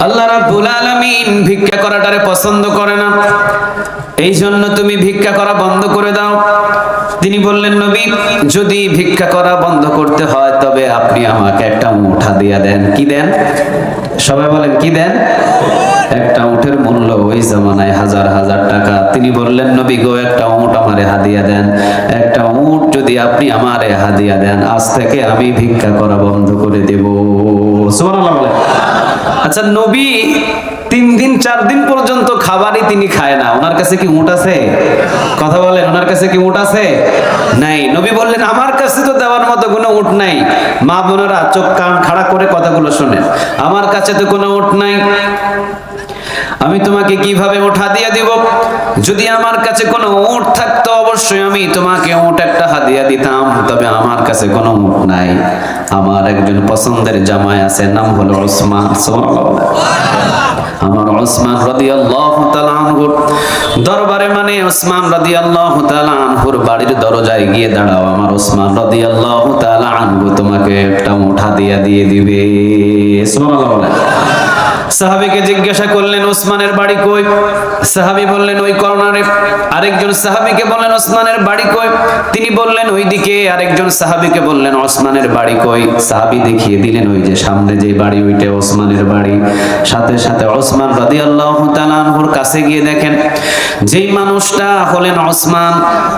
আল্লাহ রাব্বুল আলামিন ভিক্ষা করাটারে পছন্দ করে না, এই জন্য তুমি ভিক্ষা করা বন্ধ করে দাও। তিনি বললেন, নবী, যদি ভিক্ষা করা বন্ধ করতে হয় তবে আপনি আমাকে একটা উট হাদিয়া দেন। কি দেন? সবাই বলেন, কি দেন? একটা উটের মূল্য ওই জামানায় হাজার হাজার টাকা। তিনি বললেন, নবী গো, একটা উট আমারে হাদিয়া দেন। একটা উট যদি আপনি আমারে হাদিয়া দেন, আজ থেকে আমি ভিক্ষা করা বন্ধ করে দেব। সুবহানাল্লাহ বলেন। আচ্ছা, নবী 3 দিন 4 দিন পর্যন্ত খাবারই তিনি খায় না, ওনার কাছে কি উট আছে? কথা বলেন, ওনার কাছে কি উট আছে? নাই। নবী বললেন, আমার কাছে তো দেওয়ার মতো কোনো উট নাই। মা বোনেরা চোখ কান খাড়া করে কথাগুলো শুনেন, আমার কাছে তো কোনো উট নাই, আমি তোমাকে কিভাবে উট হাদিয়া দিব? যদি আমার কাছে কোনো উট থাকতো অবশ্যই আমি তোমাকে উট একটা হাদিয়া দিতাম, তবে আমার কাছে কোনো উট নাই। আমার একজন পছন্দের জামাই আছে, নাম হলো ওসমান। আমার ওসমান রাদিয়াল্লাহু তাআলা আনহু দরবারে, মানে ওসমান রাদিয়াল্লাহু তাআলা আনহুর বাড়ির দরজায় গিয়ে দাঁড়াও, আমার ওসমান রাদিয়াল্লাহু তাআলা আনহু তোমাকে একটা উট হাদিয়া দিয়ে দিবে। সুবহানাল্লাহ বলেন। সাহাবীকে জিজ্ঞাসা করলেন, ওসমানের বাড়ি কই? সাহাবী বললেন, ওই কর্নারে। আরেকজন সাহাবীকে বললেন, ওসমানের বাড়ি কই? তিনি বললেন, ওইদিকে। আরেকজন সাহাবীকে বললেন, ওসমানের বাড়ি কই? সাহাবী দেখিয়ে দিলেন, ওই যে সামনে যে বাড়ি, ওইটা ওসমানের বাড়ি। সাথে সাথে ওসমান রাদিয়াল্লাহু তাআলা আনহুর কাছে গিয়ে দেখেন যেই মানুষটা হলেন ওসমান,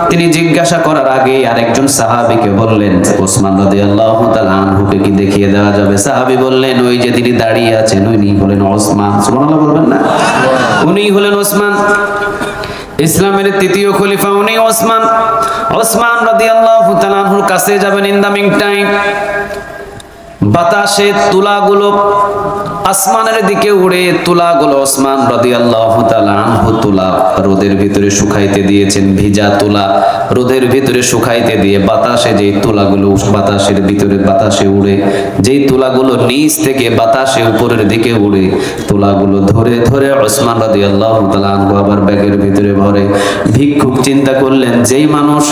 তিনি জিজ্ঞাসা করার আগে আরেকজন সাহাবীকে বললেন, ওসমান রাদিয়াল্লাহু তাআলা আনহুকে কি দেখিয়ে দেওয়া যাবে? সাহাবী বললেন, ওই যে তিনি দাঁড়িয়ে আছেন, উনি হলেন ওসমান। সুবহানাল্লাহ বলবেন না? উনি হলেন ওসমান, ইসলামের 3য় খলিফা উনি ওসমান। ওসমান রাদিয়াল্লাহু তাআলা আনহুর কাছে যাবেন। ইন দা মিন টাইম বাতাসে তুলাগুলো আসমানের দিকে উড়ে, তুলাগুলো ওসমান রাদিয়াল্লাহু তাআলা আনহু তুলা রোদের ভিতরে শুকাইতে দিয়েছেন। ভিজা তুলা রোদের ভিতরে শুকাইতে দিয়ে বাতাসে যেই তুলাগুলো বাতাসের ভিতরে বাতাসে উড়ে, যেই তুলাগুলো নিচ থেকে বাতাসে উপরের দিকে উড়ে, তুলাগুলো ধরে ধরে ওসমান রাদিয়াল্লাহু তাআলা আনহু আবার ব্যাগের ভিতরে ভরে। ভিক্ষুক চিন্তা করলেন, যেই মানুষ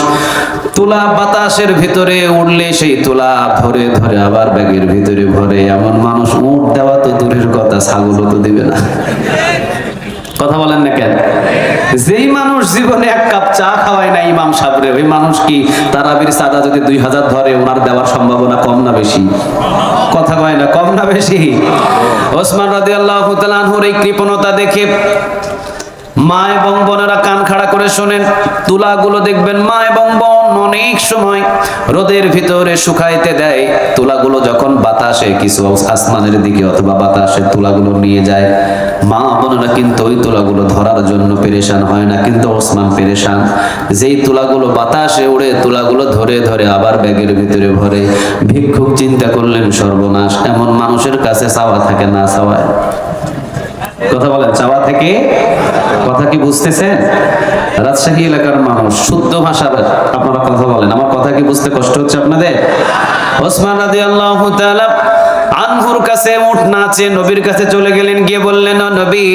তুলা বাতাসের ভিতরে উড়লে সেই তুলা ধরে ধরে আবার ব্যাগের ভিতরে ভরে, এমন মানুষ উট দেওয়া তো দূরের কথা, ছাগলও তো দিবে না। কথা বলেন না কেন? যেই মানুষ জীবনে 1 কাপ চা খাওয়ায় না ইমাম সাহেবরে, ওই মানুষ কি তারাবির চাঁদা যদি 2000 ধরে, ওনার দেওয়ার সম্ভাবনা কম না বেশি? কথা কয় না, কম না বেশি? ওসমান রাদিয়াল্লাহু তাআলা আনহুর এই কৃপণতা দেখে মা এবং বোনেরা কান খাড়া করে শোনেন। তুলাগুলো দেখবেন মা এবং বোন অনেক সময় রোদের ভিতরে শুকাইতে দেয়। তুলাগুলো যখন বাতাসে কিছু আসমানের দিকে অথবা বাতাসে তুলাগুলো নিয়ে যায়, মা বোনেরা কিন্তু ওই তুলাগুলো ধরার জন্য পেরেশান হয় না, কিন্তু ওসমান পেরেশান। যেই তুলাগুলো বাতাসে উড়ে, তুলাগুলো ধরে ধরে আবার ব্যাগের ভিতরে ভরে। ভিক্ষুক চিন্তা করলেন, সর্বনাশ, এমন মানুষের কাছে চাওয়া থাকে না চাওয়ায়। কথা বলেন, চাওয়া থেকে? কথা কি বুঝতেছেন? রাজশাহী এলাকার মানুষ, শুদ্ধ ভাষা আপনারা কথা বলেন, আমার কথা কি বুঝতে কষ্ট হচ্ছে আপনাদের? ওসমান রাদিয়াল্লাহু তাআলা আনহুর কাছে উট নাচে নবীর কাছে চলে গেলেন, গিয়ে বললেন, নবী,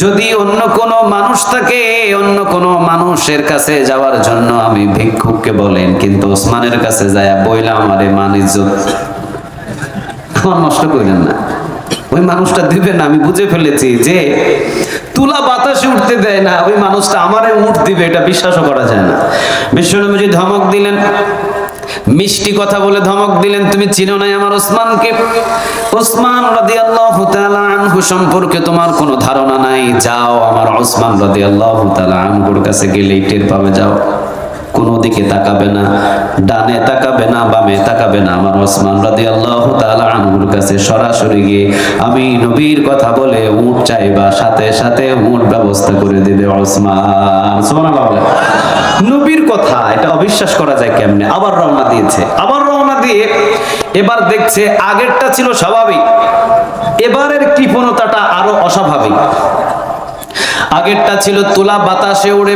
যদি অন্য কোনো মানুষ থাকে, অন্য কোনো মানুষের কাছে যাওয়ার জন্য আমি ভিক্ষুককে বলেন, কিন্তু ওসমানের কাছে যায় বইলা আমারে মান ইজ্জত আমার নষ্ট করেন না। ওই মানুষটা দিবে না, আমি বুঝে ফেলেছি যে তুলা বাতাসে উঠতে দেয় না, ওই মানুষটা আমারে উঠ দিবে, এটা বিশ্বাসও করা যায় না। বিশ্বনবী ধমক দিলেন, মিষ্টি কথা বলে ধমক দিলেন, তুমি চিনো না আমার ওসমানকে? ওসমান রাদিয়াল্লাহু তাআলা আনহু সম্পর্কে তোমার কোনো ধারণা নাই। যাও, আমার ওসমান রাদিয়াল্লাহু তাআলা আনহুর কাছে গেলেই টের পাবে। যাও, কোনো দিকে তাকাবে না, ডানে তাকাবে না, বামে তাকাবে না, আমার ওসমান রাদিয়াল্লাহু তাআলা আনহুর কাছে সরাসরি গিয়ে আমি নবীর কথা বলে উট চাইবা, সাথে সাথে উট ব্যবস্থা করে দিবে ওসমান। সুবহানাল্লাহ বলে। নবীর কথা, এটা অবিশ্বাস করা যায় কেমনে? আবার রওনা দিয়েছে, আবার রওনা দিয়ে এবার দেখছে আগেরটা ছিল স্বাভাবিক, এবারের কৃপণতাটা আরো অস্বাভাবিক। আগেরটা ছিল তুলা বাতাসে উড়ে,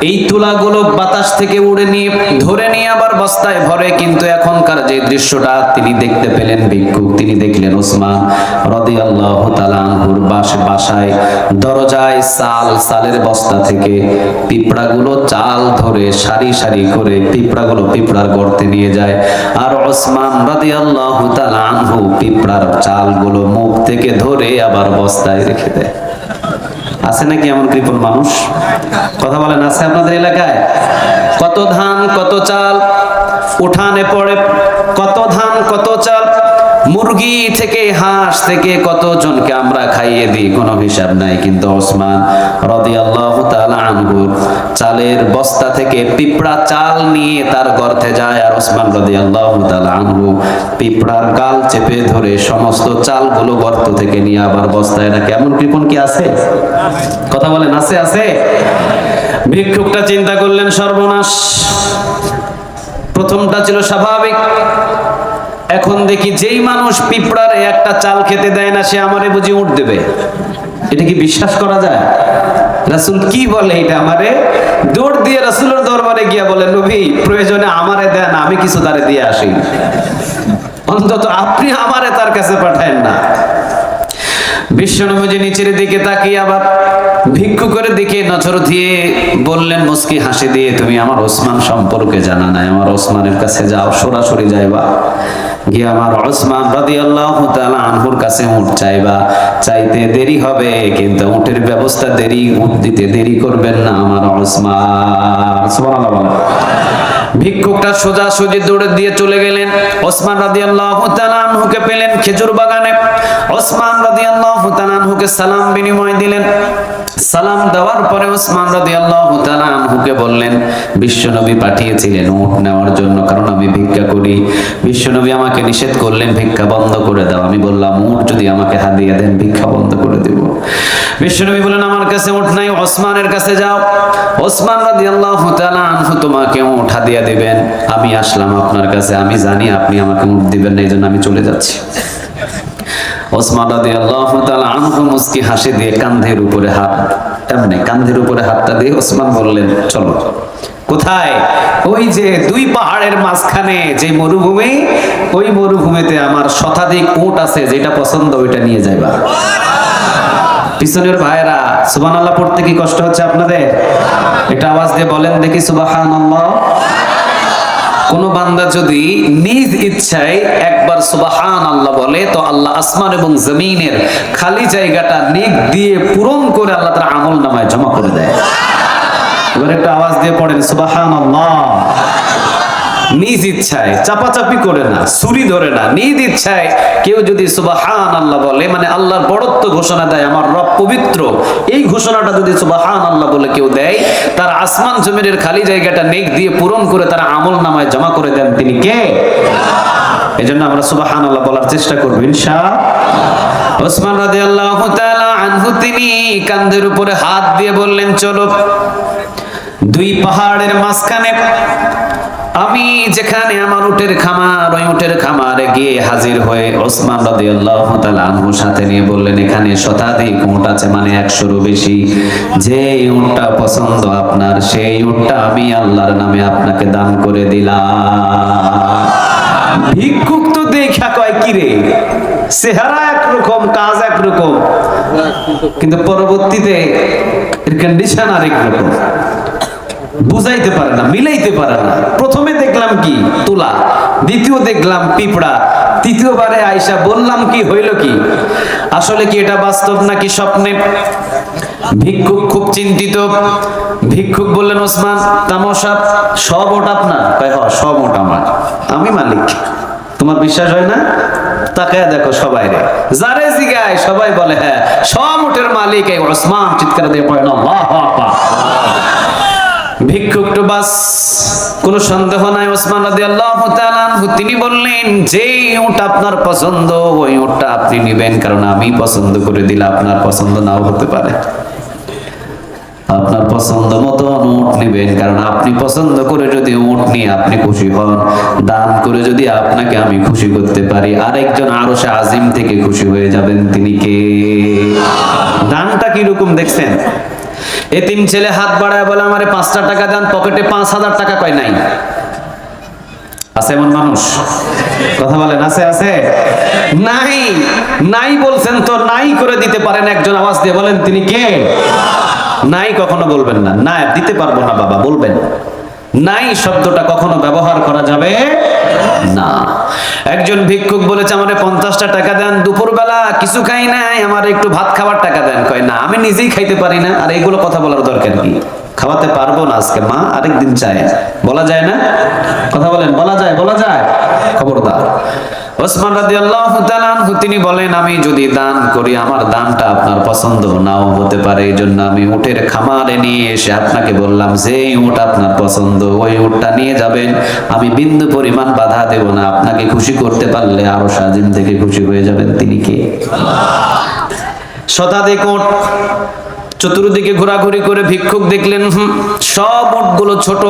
এই তুলাগুলো বাতাস থেকে উড়ে নিয়ে ধরে নিয়ে আবার বস্তায় ভরে। কিন্তু এখনকার যে দৃশ্যটা তিনি দেখতে পেলেন, ভিক্ষুক তিনি দেখলেন ওসমান রাদিয়াল্লাহু তাআলা আনহুর বাসায় দরজায় চালের বস্তা থেকে পিঁপড়াগুলো চাল ধরে সারি সারি করে পিঁপড়াগুলো পিঁপড়ার গর্তে নিয়ে যায়। আর ওসমান রাদিয়াল্লাহু তাআলা আনহু পিঁপড়ার চালগুলো মুখ থেকে ধরে আবার বস্তায় রেখে দেয়। আছে নাকি এমন কৃপণ মানুষ? কথা বলেন, আছে আপনাদের এলাকায়? কত ধান কত চাল উঠানে পড়ে, কত ধান কত চাল, মুরগি থেকে হাঁস থেকে কতজনকে আমরা খাইয়ে দিই, কোনো হিসাব নাই। কিন্তু ওসমান রাদিয়াল্লাহু তাআলা আনহু চালের বস্তা থেকে পিঁপড়া চাল নিয়ে তার গর্তে যায়, আর ওসমান রাদিয়াল্লাহু তাআলা আনহু পিঁপড়ার গাল চেপে ধরে সমস্ত চালগুলো গর্ত থেকে নিয়ে আবার বস্তায় রাখে। এমন কৃপণ কি আছে? কথা বলেন, আছে? আছে। ভিক্ষুকটা চিন্তা করলেন, সর্বনাশ। প্রথমটা ছিল স্বাভাবিক, এখন দেখি যেই মানুষ পিঁপড়ার একটা চাল খেতে দেয় না সে আমারে বুঝি উঠ দেবে। এটা কি বিশ্বাস করা যায়? রাসূল কি বলে এটা? আমারে দৌড় দিয়ে রাসূলের দরবারে গিয়া বলে, নবী প্রয়োজনে আমারে দেন, আমি কিছু তারে দিয়ে আসি, অন্তত আপনি আমারে তার কাছে পাঠায়েন না। বিশ্বনবী নিচের দিকে তাকিয়ে আবার ভিক্ষুকের দিকে নজর দিয়ে বললেন মুস্কি হাসি দিয়ে, তুমি আমার ওসমান সম্পর্কে জানা নাই, আমার ওসমানের কাছে যাও, সরাসরি যাইবা, গিয়ে আমার ওসমান রাদিয়াল্লাহু তাআলা আনহুর কাছে উট চাইবা। চাইতে দেরি হবে কিন্তু উটের ব্যবস্থা উট দিতে দেরি করবেন না আমার ওসমান। সুবহানাল্লাহ। ভিক্ষুকটা সোজাসুজি দৌড়ে দিয়ে চলে গেলেন। ওসমান রাদিয়াল্লাহু তাআলা আনহুকে পেলেন খেজুর বাগানে। ওসমান রাদিয়াল্লাহু তাআলা আনহুকে সালাম বিনিময় দিলেন। সালাম দেওয়ার পরে ওসমান রাদিয়াল্লাহু তাআলা আনহুকে বললেন, বিশ্বনবী পাঠিয়েছিলেন উট নেওয়ার জন্য, কারণ আমি ভিক্ষা করি। বিশ্বনবী আমাকে নিষেধ করলেন ভিক্ষা বন্ধ করে দাও। আমি বললাম উট যদি আমাকে হাদিয়া দেন ভিক্ষা বন্ধ করে দেব। বিশ্বনবী বলেন, আমার কাছে উট নাই, ওসমানের কাছে যাও, ওসমান রাদিয়াল্লাহু তাআলা আনহু তোমাকে উট হাদিয়া দিবেন। আমি আসলাম আপনার কাছে, আমি জানি আপনি আমাকে উট দিবেন না, এইজন্য আমি চলে যাচ্ছি। ওসমান রাদিয়াল্লাহু তাআলা আনহু মুস্কি হাসি দিয়ে কাঁধের উপরে কাঁধের উপরে হাতটা দিয়ে ওসমান বললেন, চলো। কোথায়? ওই যে দুই পাহাড়ের মাঝখানে যে মরুভূমি, ওই মরুভূমিতে আমার শতাধিক উট আছে, যেটা পছন্দ ওইটা নিয়ে যাইবা। পিছনের ভাইরা সুবহানাল্লাহ পড়তে কি কষ্ট হচ্ছে আপনাদের? একটা আওয়াজ দিয়ে বলেন দেখি সুবহানাল্লাহ। কোন বান্দা যদি নিজ ইচ্ছায় একবার সুবহানাল্লাহ বলে, তো আল্লাহ আসমান এবং জমিনের খালি জায়গাটা নেক দিয়ে পূরণ করে আল্লাহ তার আমল নামায় জমা করে দেয়। এবার একটা আওয়াজ দিয়ে পড়েন সুবহানাল্লাহ। নিজ ইচ্ছায়, চাপাচাপি করে না, ছুরি ধরে না, নিজ ইচ্ছায় কেউ যদি সুবহানাল্লাহ বলে, মানে আল্লাহর বড়ত্ব ঘোষণা দেয়, আমার রব পবিত্র, এই ঘোষণাটা যদি সুবহানাল্লাহ বলে কেউ দেয়, তার আসমান জমিনের খালি জায়গাটা নেক দিয়ে পূরণ করে তার আমল নামায় জমা করে দেন তিনি কে? এজন্য আমরা সুবহানাল্লাহ বলার চেষ্টা করব ইনশাআল্লাহ। ওসমান রাদিয়াল্লাহু তাআলা আনহু তিনি কাঁধের উপরে হাত দিয়ে বললেন, চলো। দুই পাহাড়ের মাঝখানে আমি যেখানে আমার উটের খামার, ওই উটের খামারে গিয়ে হাজির হয়ে ওসমান রাদিয়াল্লাহু তাআলা আনহুর সাথে নিয়ে বললেন, এখানে শতাধিক উট আছে, মানে 100-এরও বেশি। যে উটটা পছন্দ আপনার, সেই উটটা আমি আল্লাহর নামে আপনাকে দান করে দিলাম। ভিক্ষুক তো দেখা কয়, কি রে, চেহারা একরকম, কাজ একরকম, কিন্তু পরবর্তীতে এর কন্ডিশন আরেক রকম, বুঝাইতে পারে না, মিলাইতে পারে না। প্রথমে দেখলাম কি তুলা, দ্বিতীয় দেখলাম পিঁপড়া, তৃতীয়বারে আয়সা বললাম কি হইল কি, আসলে কি এটা বাস্তব নাকি স্বপ্নে? ভিক্ষুক খুব চিন্তিত। ভিক্ষুক বললেন, ওসমান তামাশা, সব ওটা আপনার? কয় হ, সব ওটা আমার, আমি মালিক। তোমার বিশ্বাস হয় না? তাকায় দেখো সবাই রে, যারে জিগায় সবাই বলে হ্যাঁ, সব উটের মালিক এই ওসমান। চিৎকার দিয়ে পড়েন আল্লাহু আকবার। ভিক্ষুক তো বাস, কোনো সন্দেহ নাই, ওসমান রাদিয়াল্লাহু তাআলা আনহু তিনি বললেন, যে উট আপনার পছন্দ ওই উটটা আপনি নেবেন, কারণ আমি পছন্দ করে দিলে আপনার পছন্দ নাও হতে পারে। আপনার পছন্দ মতো উট নেবেন, কারণ আপনি পছন্দ করে যদি উট নিয়ে আপনি খুশি হন, দান করে যদি আপনাকে আমি খুশি করতে পারি, আরেকজন আরশে আজিম থেকে খুশি হয়ে যাবেন। তিনি কে? দানটা কি রকম দেখছেন? এতিম ছেলে হাত বাড়ায় বলে আমারে 5টা টাকা দেন, পকেটে 5000 টাকা কয় নাই। আছে এমন মানুষ? কথা বলেন, আছে আছে? নাই। নাই বলছেন তো, নাই করে দিতে পারেন একজন, আওয়াজ দিয়ে বলেন তিনি কে? নাই কখনো বলবেন না, না দিতে পারবো না বাবা বলবেন। নাই শব্দটা কখনো ব্যবহার করা যাবে না। একজন ভিক্ষুক বলেছে আমারে 50টা টাকা দেন, দুপুরবেলা কিছু খাই নাই, আমার একটু ভাত খাওয়ার টাকা দেন। কয় না, আমি নিজেই খাইতে পারি না। আর এইগুলো কথা বলার দরকার কি? খাওয়াতে পারবো না আজকে মা, আরেকদিন চাই। বলা যায় না? কথা বলেন, বলা যায়? বলা যায়? খবরদার। ওসমান রাদিয়াল্লাহু তাআলা আনহু তিনি বলেন, আমি যদি দান করি আমার দানটা আপনার পছন্দ নাও হতে পারে, এইজন্য আমি উটের খামারে নিয়ে এসে আপনাকে বললাম যে উট আপনার পছন্দ ওই উটটা নিয়ে যাবেন, আমি বিন্দু পরিমাণ বাধা দেব না। আপনাকে খুশি করতে পারলে আরো সাজিম থেকে খুশি হয়ে যাবেন। তিনি কে? শতাধিক উট চতুর্দিকে ঘোরাঘুরি করে ভিক্ষুক দেখলেন সব উটগুলো ছোট,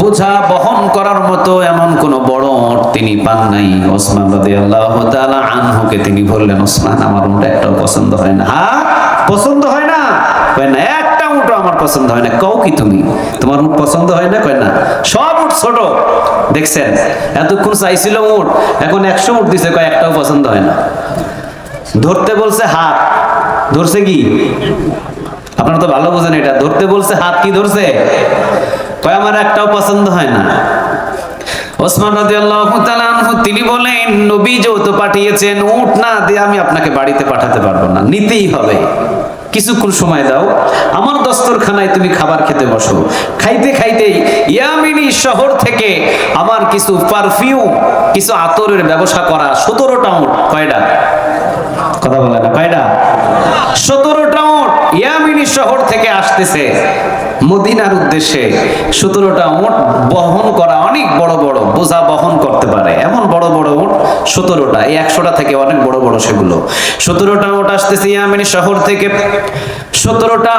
বোঝা বহন করার মতো এমন কোন বড় উট তিনি পান নাই। ওসমান রাদিয়াল্লাহু তাআলা আনহুকে তিনি বললেন, ওসমান আমার উট একটাও পছন্দ হয় না। হ্যাঁ পছন্দ হয় না? কয় না, একটা উটও আমার পছন্দ হয় না। কও কি তুমি, তোমার উট পছন্দ হয় না? কয় না, সব উট ছোট। দেখছেন, এতক্ষণ চাইছিল উট, এখন 100 উট দিছে, কয় একটাও পছন্দ হয় না। ধরতে বলছে হাত, ধরছে কি? আপনারা তো ভালো বোঝেন এটা। ধরতে বলছে হাত, কি ধরছে? কয় আমার একটাও পছন্দ হয় না। ওসমান রাদিয়াল্লাহু তাআলা আনহু তিনি বলেন, নবী যেহেতু পাঠিয়েছেন, উট না দিয়ে আমি আপনাকে বাড়িতে পাঠাতে পারবো না, নিতেই হবে। কিছুক্ষণ সময় দাও, আমার দস্তরখানায় তুমি খাবার খেতে বসো। খাইতে খাইতেই ইয়ামিনী শহর থেকে আমার কিছু পারফিউম, কিছু আতরের ব্যবসা করা 17টা উট। কয়টা? কথা বলে না, কয়টা? 17টা উট ইয়ামিনী শহর থেকে আসতেছে মদিনার উদ্দেশ্যে। 17টা উট বহন করা, অনেক বড় বড় বোঝা বহন করতে পারে এমন বড় বড় উট 17টা। এই 100টা থেকে অনেক বড় বড় সেগুলো। 17টা উট আসতেছে ইয়ামিনী শহর থেকে। 17টা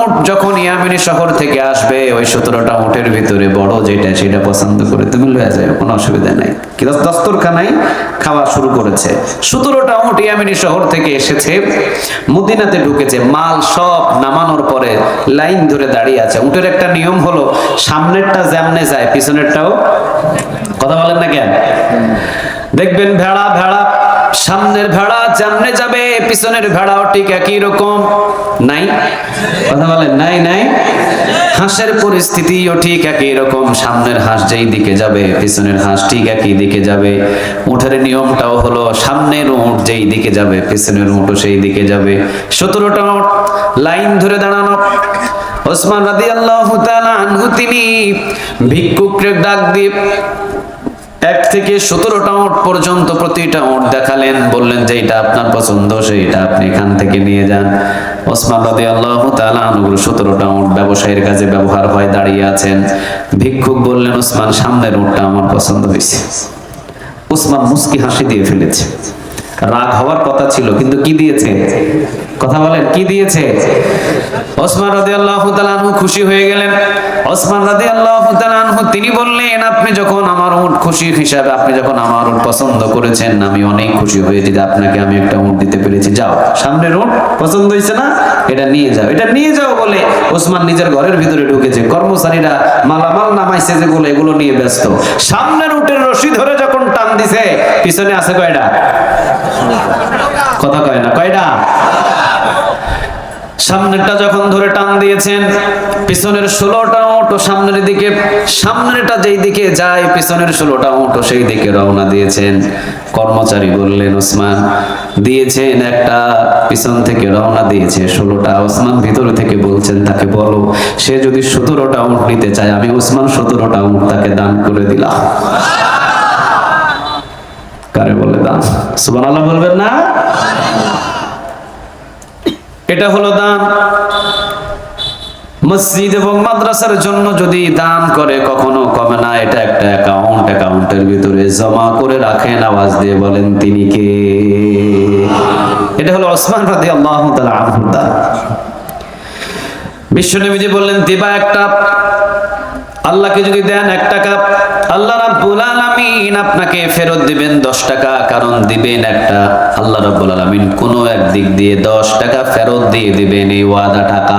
উট যখন ইয়ামিনী শহর থেকে আসবে, ওই 17টা উটের ভিতরে বড় যেটা সেটা পছন্দ করে তুমি লয়ে যাও, কোনো অসুবিধা নাই। কি দস্তরখানায় খাওয়া শুরু করেছে। 17টা উট ইয়ামিনী শহর থেকে এসেছে, মদিনাতে ঢুকেছে। মাল সব নামানোর পরে লাইন ধরে দাঁড়িয়ে আছে। উটের একটা নিয়ম হলো, সামনেরটা যেমনে যায় পিছনেরটাও। কথা বলেন না কেন? দেখবেন ভেড়া ভেড়া, সামনের ভেড়া যেমনে যাবে পিছনের ভেড়াও ঠিক একই রকম। নাই? কথা বলেন, নাই নাই? হাঁসের পরিস্থিতিও ঠিক একই রকম। সামনের হাঁস যেই দিকে যাবে পিছনের হাঁস ঠিক একই দিকে যাবে। উটের নিয়মটাও হলো, সামনের উট যেই দিকে যাবে পিছনের উটও সেই দিকে যাবে। 17টা উট লাইন ধরে দাঁড়ানো। ওসমান রাদিয়াল্লাহু তাআলা আনহু তিনি ভিক্ষুককে ডাক দিয়ে 1 থেকে 17টা উট পর্যন্ত প্রতিটা উট দেখালেন, বললেন যে এটা আপনার পছন্দ সেইটা আপনি এখান থেকে নিয়ে যান। ওসমান রাদিয়াল্লাহু তাআলা আনহু 17টা উট ব্যবসায়ীর কাজে ব্যবহার হয়, দাঁড়িয়ে আছেন। ভিক্ষুক বললেন, ওসমান সামনের উটটা আমার পছন্দ হয়েছে। ওসমান মুস্কি হাসি দিয়ে ফেলেছে। রাগ হওয়ার কথা ছিল, কিন্তু কি দিয়েছে? কথা বলেন, কি দিয়েছে? ওসমান রাদিয়াল্লাহু তাআলা আনহু খুশি হয়ে গেলেন। ওসমান রাদিয়াল্লাহু তাআলা আনহু তিনি বললেন, আপনি যখন আমার উট খুশি হিসাবে, আপনি যখন আমার উট পছন্দ করেছেন, আমি অনেক খুশি হয়েছি যে আপনাকে আমি একটা উট দিতে পেরেছি। যাও, সামনের উট পছন্দ হয়েছে না, এটা নিয়ে যাও, এটা নিয়ে যাও বলে ওসমান নিজের ঘরের ভিতরে ঢুকেছে। কর্মচারীরা মালামাল নামাইছে যেগুলো, এগুলো নিয়ে ব্যস্ত। সামনের উটের রশি ধরে যখন টান দিছে, পিছনে আছে কয়টা? কথা কয় না, কয়টা? সামনেরটা যখন ধরে টান দিয়েছেন, পিছনের 16টা উট সামনের দিকে, সামনেরটা যেই দিকে যায় পিছনের 16টা উট সেই দিকে রওনা দিয়েছেন। কর্মচারী বললেন, ওসমান দিয়েছেন একটা, পিছন থেকে রওনা দিয়েছে 16টা। ওসমান ভিতর থেকে বলছেন, তাকে বলো সে যদি 17টা উট নিতে চায়, আমি ওসমান 17টা উট তাকে দান করে দিলাম। কারে বলে দান? সুবহানাল্লাহ বলবেন না? এটা হলো দান। মসজিদ এবং মাদ্রাসার জন্য যদি দান করে কখনো কমে না। এটা একটা অ্যাকাউন্ট, অ্যাকাউন্টের ভিতরে জমা করে রাখেন। আওয়াজ দিয়ে বলেন তিনি কে? এটা হলো ওসমান রাদিয়াল্লাহু তাআলা আনহু দান। বিশ্বনবীজি বললেন, দিবা একটা, আল্লাহকে যদি দেন 1 টাকা, আল্লাহ রাব্বুল আলামিন আলামিন আপনাকে ফেরত দিবেন 10 টাকা, কারণ দিবেন একটা, আল্লাহ রাব্বুল আলামিন কোন এক দিক দিয়ে 10 টাকা ফেরত দিয়ে দিবেন এই ওয়াদা টাকা।